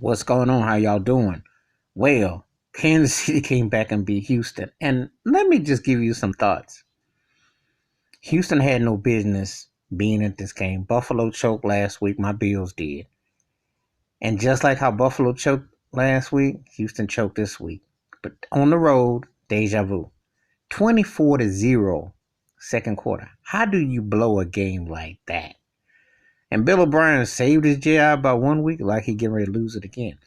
What's going on? How y'all doing? Well, Kansas City came back and beat Houston. And let me just give you some thoughts. Houston had no business being at this game. Buffalo choked last week. My Bills did. And just like how Buffalo choked last week, Houston choked this week. But on the road, deja vu. 24-0 second quarter. How do you blow a game like that? And Bill O'Brien saved his job by 1 week like he getting ready to lose it again.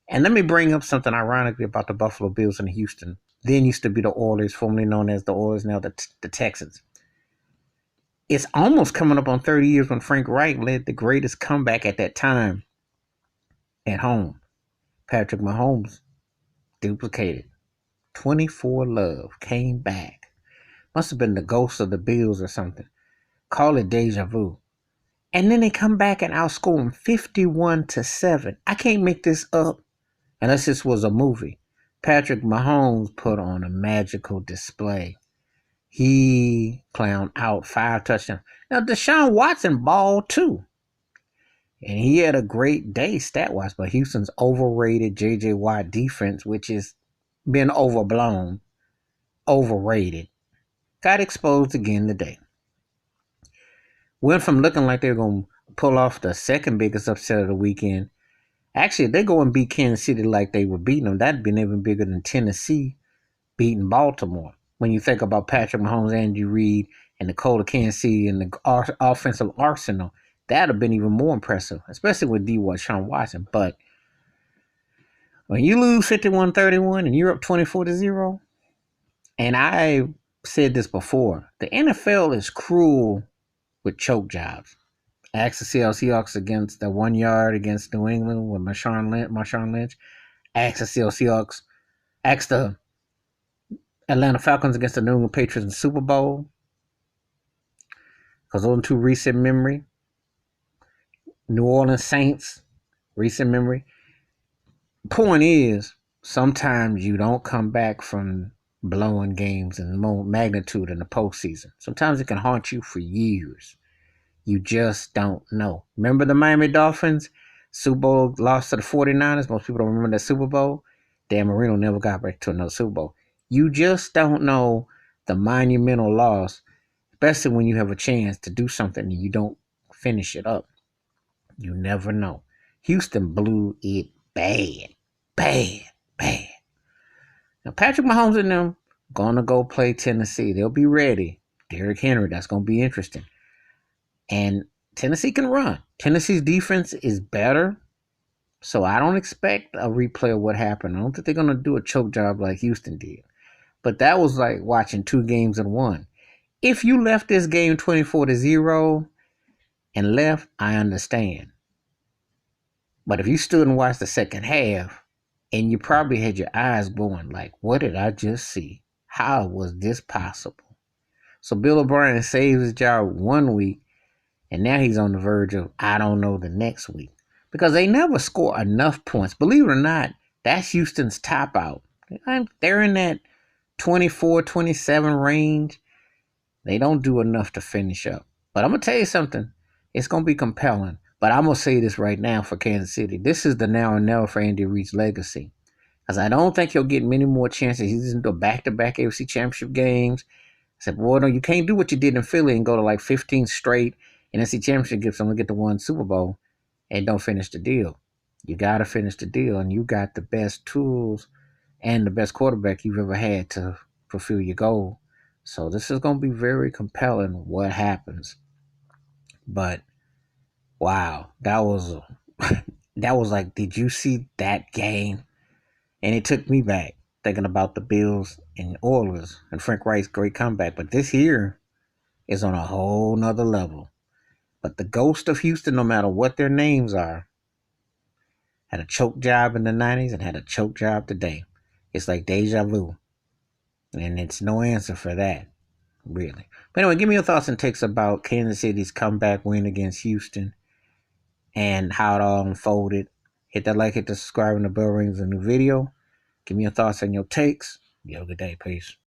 And let me bring up something ironically about the Buffalo Bills and Houston. Then used to be the Oilers, formerly known as the Oilers, now the Texans. It's almost coming up on 30 years when Frank Reich led the greatest comeback at that time at home. Patrick Mahomes duplicated. 24 love, came back. Must have been the ghost of the Bills or something. Call it deja vu. And then they come back and outscore them 51-7. I can't make this up unless this was a movie. Patrick Mahomes put on a magical display. He clowned out 5 touchdowns. Now, Deshaun Watson balled too. And he had a great day stat-wise, but Houston's overrated J.J. Watt defense, which has been overblown, overrated, got exposed again today. Went from looking like they were going to pull off the second biggest upset of the weekend. Actually, if they go and beat Kansas City like they were beating them, that'd been even bigger than Tennessee beating Baltimore. When you think about Patrick Mahomes, Andy Reid, and the Colts of Kansas City and the offensive arsenal, that'd have been even more impressive, especially with Deshaun Watson. But when you lose 51-31 and you're up 24-0, and I said this before, the NFL is cruel with choke jobs. Ask the Seattle Seahawks against the 1 yard against New England with Marshawn Lynch. Ask the Seattle Seahawks. Ask the Atlanta Falcons against the New England Patriots in the Super Bowl. Because those are two recent memory. New Orleans Saints, recent memory. Point is, sometimes you don't come back from blowing games in magnitude in the postseason. Sometimes it can haunt you for years. You just don't know. Remember the Miami Dolphins? Super Bowl lost to the 49ers. Most people don't remember that Super Bowl. Dan Marino never got back to another Super Bowl. You just don't know the monumental loss, especially when you have a chance to do something and you don't finish it up. You never know. Houston blew it bad. Bad. Now, Patrick Mahomes and them going to go play Tennessee. They'll be ready. Derrick Henry, that's going to be interesting. And Tennessee can run. Tennessee's defense is better. So I don't expect a replay of what happened. I don't think they're going to do a choke job like Houston did. But that was like watching 2 games in one. If you left this game 24-0 and left, I understand. But if you stood and watched the second half, and you probably had your eyes going like, what did I just see? How was this possible? So Bill O'Brien saved his job 1 week, and now he's on the verge of, I don't know, the next week. Because they never score enough points. Believe it or not, that's Houston's top out. They're in that 24-27 range. They don't do enough to finish up. But I'm going to tell you something. It's going to be compelling. But I'm going to say this right now for Kansas City. This is the now and never for Andy Reid's legacy. Because I don't think he'll get many more chances. He's into back-to-back AFC Championship games. I said, boy, no, you can't do what you did in Philly and go to like 15 straight and NFC Championship games and get to one Super Bowl and don't finish the deal. You got to finish the deal, and you got the best tools and the best quarterback you've ever had to fulfill your goal. So this is going to be very compelling what happens. But wow, that was that was like, did you see that game? And it took me back thinking about the Bills and Oilers and Frank Reich's great comeback. But this here is on a whole nother level. But the ghost of Houston, no matter what their names are, had a choke job in the 90s and had a choke job today. It's like deja vu. And it's no answer for that, really. But anyway, give me your thoughts and takes about Kansas City's comeback win against Houston and how it all unfolded. Hit that like, hit the subscribe, and the bell rings a new video. Give me your thoughts and your takes. You have a good day. Peace.